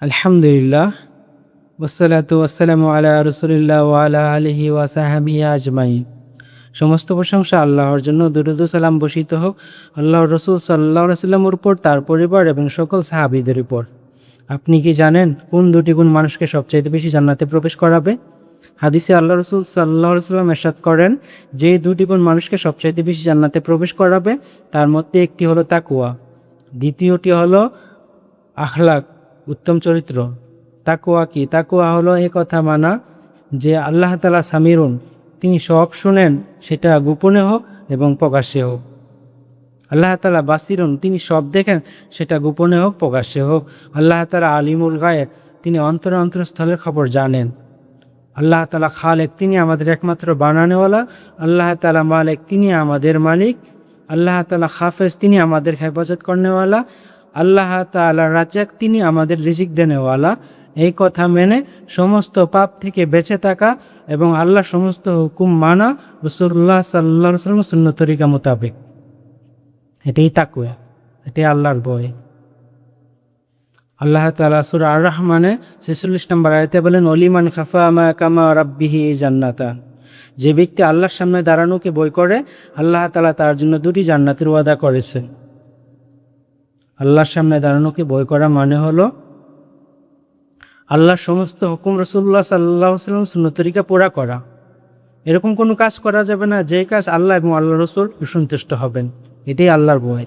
আলহামদুলিল্লাহ ওয়াসসালাতু ওয়াসসালামু আলা রাসূলিল্লাহ ওয়া আলা আলিহি ওয়া সাহবিহি আজমাইন। সমস্ত প্রশংসা আল্লাহর জন্য, দুরূদ ও সালাম বর্ষিত হোক আল্লাহর রাসূল সাল্লাল্লাহু আলাইহি ওয়াসাল্লামের উপর, তার পরিবার এবং সকল সাহাবীদের উপর। আপনি কি জানেন কোন দুটি গুণ মানুষকে সবচাইতে বেশি জান্নাতে প্রবেশ করাবে? হাদিসে আল্লাহ রাসূল সাল্লাল্লাহু আলাইহি ওয়াসাল্লাম ইরশাদ করেন, যে দুটি গুণ মানুষকে সবচাইতে বেশি জান্নাতে প্রবেশ করাবে তার মধ্যে একটি হলো তাকওয়া, দ্বিতীয়টি হলো আখলাক, উত্তম চরিত্র। তাকওয়া কি? তাকওয়া হলো এ কথা মানা যে আল্লাহ তাআলা সামিরুন, তিনি সব শুনেন, সেটা গোপনে হোক এবং প্রকাশ্যে হোক। আল্লাহ তাআলা বাসিরুন, তিনি সব দেখেন, সেটা গোপনে হোক প্রকাশ্যে হোক। আল্লাহ তাআলা আলিমুল গায়েব, তিনি অন্তরস্থলের খবর জানেন। আল্লাহ তাআলা খালেক, তিনি আমাদের একমাত্র বানানেওয়ালা। আল্লাহ তাআলা মালিক, তিনি আমাদের মালিক। আল্লাহ তাআলা হাফেজ, তিনি আমাদের হেফাজত করনেওয়ালা। আল্লাহ তাআলা রাজ্জাক, তিনি আমাদের রিজিক দেনেওয়ালা। এই কথা মেনে সমস্ত পাপ থেকে বেঁচে থাকা এবং আল্লাহর সমস্ত হুকুম মানা রাসূলুল্লাহ সাল্লাল্লাহু আলাইহি ওয়াসাল্লামের সুন্নত তরিকা মোতাবেক, এটাই তাকওয়া, এটাই আল্লাহর ভয়। আল্লাহ তাআলা সূরা আর রহমানে ৪৬ নম্বর আয়াতে বলেন, ওলিমান খাফা মাকামা রাব্বিহি জান্নাতান, যে ব্যক্তি আল্লাহর সামনে দাঁড়ানোকে ভয় করে, আল্লাহ তাআলা তার জন্য দুটি জান্নাতের ওয়াদা করেছেন। আল্লাহর সামনে দাঁড়ানোকে ভয় করা মানে হলো আল্লাহর সমস্ত হুকুম রাসূলুল্লাহ সাল্লাল্লাহু আলাইহি ওয়াসাল্লাম সুন্নত তরিকা পুরা করা। এরকম কোনো কাজ করা যাবে না যে কাজ আল্লাহ এবং আল্লাহ রাসূল সন্তুষ্ট হবেন। এটাই আল্লাহর ভয়।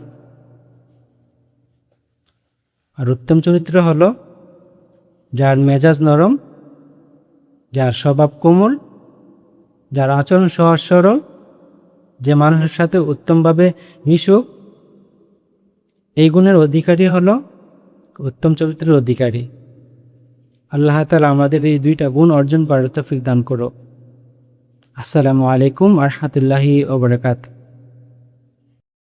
আর উত্তম চরিত্র হলো যার মেজাজ নরম, যার স্বভাব কোমল, যার আচরণ সহজ সরল, যে মানুষের সাথে উত্তমভাবে মিশুক, এই গুণের অধিকারী হলো উত্তম চরিত্রের অধিকারী। আল্লাহ তাআলা আমাদের এই দুইটা গুণ অর্জন করার তৌফিক দান করো। আসসালামু আলাইকুম ওয়া রাহমাতুল্লাহি ওয়া বারাকাতুহু।